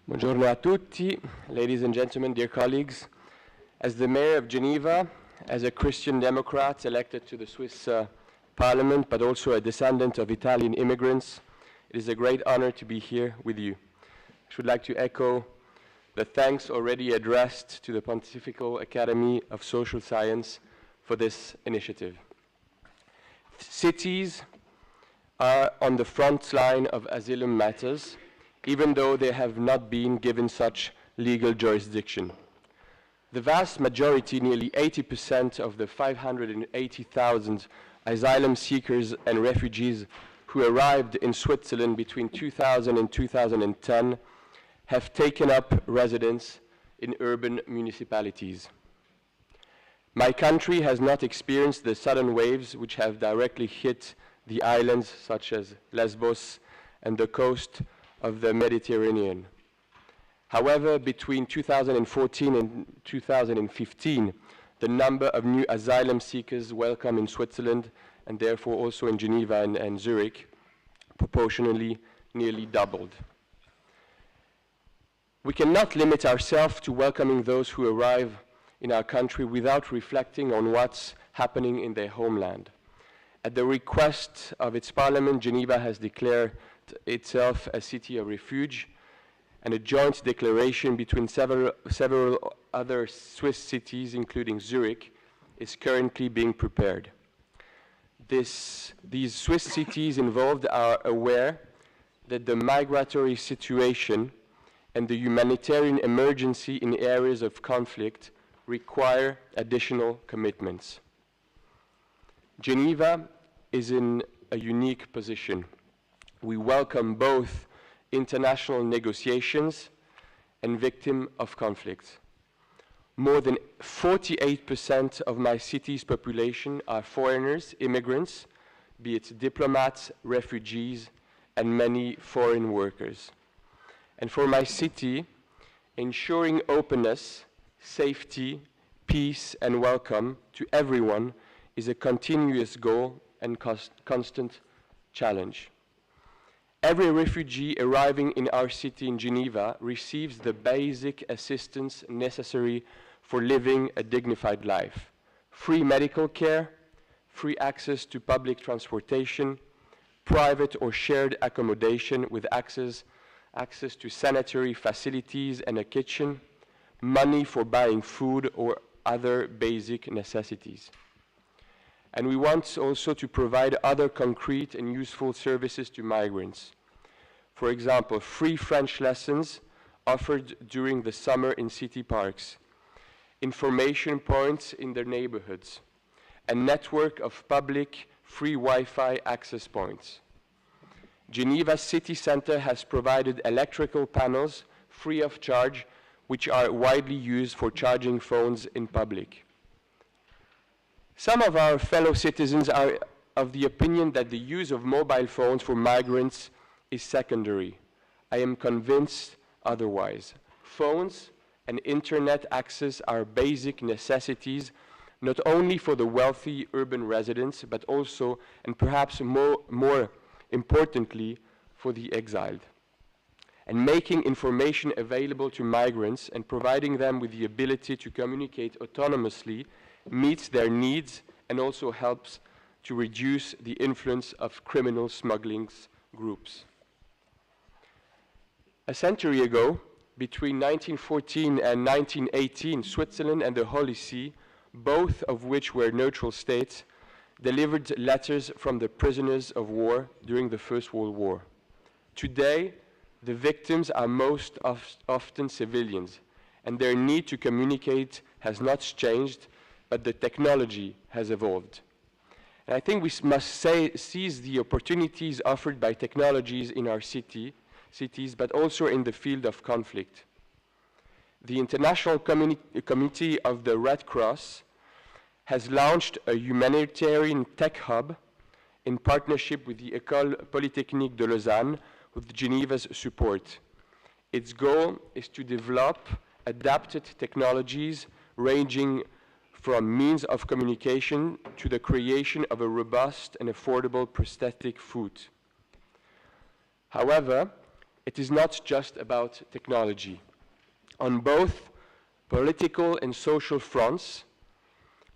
Buongiorno a tutti, ladies and gentlemen, dear colleagues. As the mayor of Geneva, as a Christian Democrat elected to the Swiss Parliament, but also a descendant of Italian immigrants, it is a great honor to be here with you. I should like to echo the thanks already addressed to the Pontifical Academy of Social Science for this initiative. Cities are on the front line of asylum matters, even though they have not been given such legal jurisdiction. The vast majority, nearly 80% of the 580,000 asylum seekers and refugees who arrived in Switzerland between 2000 and 2010 have taken up residence in urban municipalities. My country has not experienced the sudden waves which have directly hit the islands such as Lesbos and the coast of the Mediterranean. However, between 2014 and 2015, the number of new asylum seekers welcomed in Switzerland, and therefore also in Geneva and Zurich, proportionally nearly doubled. We cannot limit ourselves to welcoming those who arrive in our country without reflecting on what's happening in their homeland. At the request of its parliament, Geneva has declared itself a city of refuge, and a joint declaration between several other Swiss cities, including Zurich, is currently being prepared. These Swiss cities involved are aware that the migratory situation and the humanitarian emergency in areas of conflict require additional commitments. Geneva is in a unique position. We welcome both international negotiations and victims of conflict. More than 48% of my city's population are foreigners, immigrants, be it diplomats, refugees, and many foreign workers. And for my city, ensuring openness, safety, peace, and welcome to everyone is a continuous goal and constant challenge. Every refugee arriving in our city in Geneva receives the basic assistance necessary for living a dignified life. Free medical care, free access to public transportation, private or shared accommodation with access to sanitary facilities and a kitchen, money for buying food or other basic necessities. And we want also to provide other concrete and useful services to migrants. For example, free French lessons offered during the summer in city parks, information points in their neighborhoods, a network of public free Wi-Fi access points. Geneva city center has provided electrical panels free of charge, which are widely used for charging phones in public. Some of our fellow citizens are of the opinion that the use of mobile phones for migrants is secondary. I am convinced otherwise. Phones and internet access are basic necessities, not only for the wealthy urban residents, but also, and perhaps more importantly, for the exiled. And making information available to migrants and providing them with the ability to communicate autonomously meets their needs and also helps to reduce the influence of criminal smuggling groups. A century ago, between 1914 and 1918, Switzerland and the Holy See, both of which were neutral states, delivered letters from the prisoners of war during the First World War. Today, the victims are most often civilians, and their need to communicate has not changed, but the technology has evolved. And I think we must seize the opportunities offered by technologies in our cities, but also in the field of conflict. The International Committee of the Red Cross has launched a humanitarian tech hub in partnership with the École Polytechnique de Lausanne, with Geneva's support. Its goal is to develop adapted technologies ranging from means of communication to the creation of a robust and affordable prosthetic foot. However, it is not just about technology. On both political and social fronts,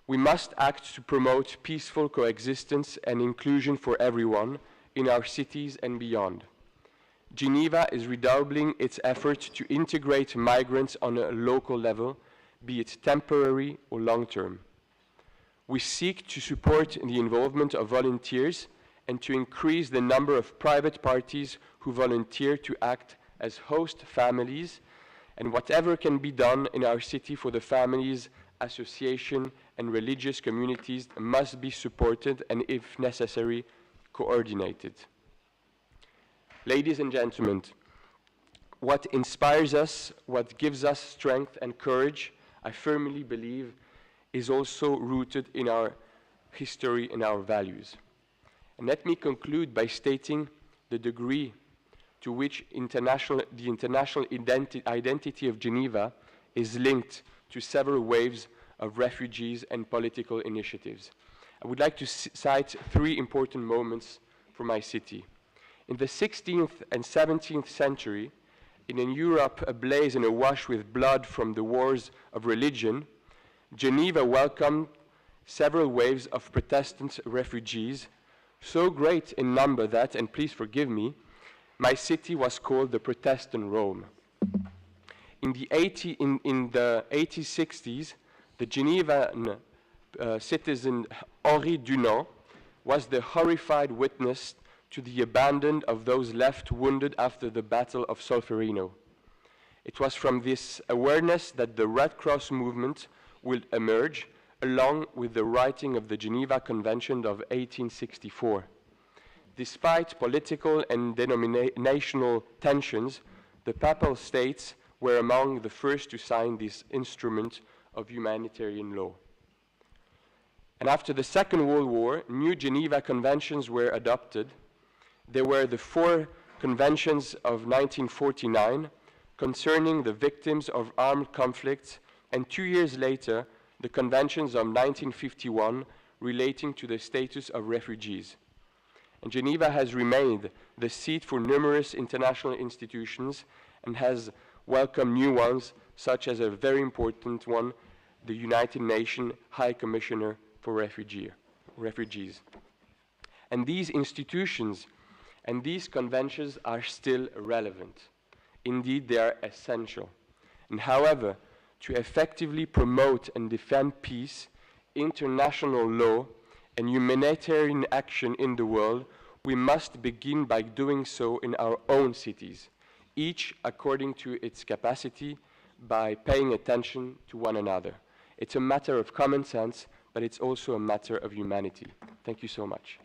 we must act to promote peaceful coexistence and inclusion for everyone in our cities and beyond. Geneva is redoubling its efforts to integrate migrants on a local level, be it temporary or long-term. We seek to support the involvement of volunteers and to increase the number of private parties who volunteer to act as host families, and whatever can be done in our city for the families, association, and religious communities must be supported and, if necessary, coordinated. Ladies and gentlemen, what inspires us, what gives us strength and courage, I firmly believe, is also rooted in our history and our values. And let me conclude by stating the degree to which the international identity of Geneva is linked to several waves of refugees and political initiatives. I would like to cite three important moments for my city. In the 16th and 17th century, in a Europe ablaze and awash with blood from the wars of religion, Geneva welcomed several waves of Protestant refugees, so great in number that, and please forgive me, my city was called the Protestant Rome. In the 1860s, the Genevan citizen Henri Dunant was the horrified witness to the abandon of those left wounded after the Battle of Solferino. It was from this awareness that the Red Cross movement will emerge, along with the writing of the Geneva Convention of 1864. Despite political and denominational tensions, the Papal States were among the first to sign this instrument of humanitarian law. And after the Second World War, new Geneva Conventions were adopted. There were the four conventions of 1949 concerning the victims of armed conflicts, and 2 years later, the conventions of 1951 relating to the status of refugees. And Geneva has remained the seat for numerous international institutions and has welcomed new ones, such as a very important one, the United Nations High Commissioner for Refugees. And these institutions and these conventions are still relevant. Indeed, they are essential. And however, to effectively promote and defend peace, international law, and humanitarian action in the world, we must begin by doing so in our own cities, each according to its capacity, by paying attention to one another. It's a matter of common sense, but it's also a matter of humanity. Thank you so much.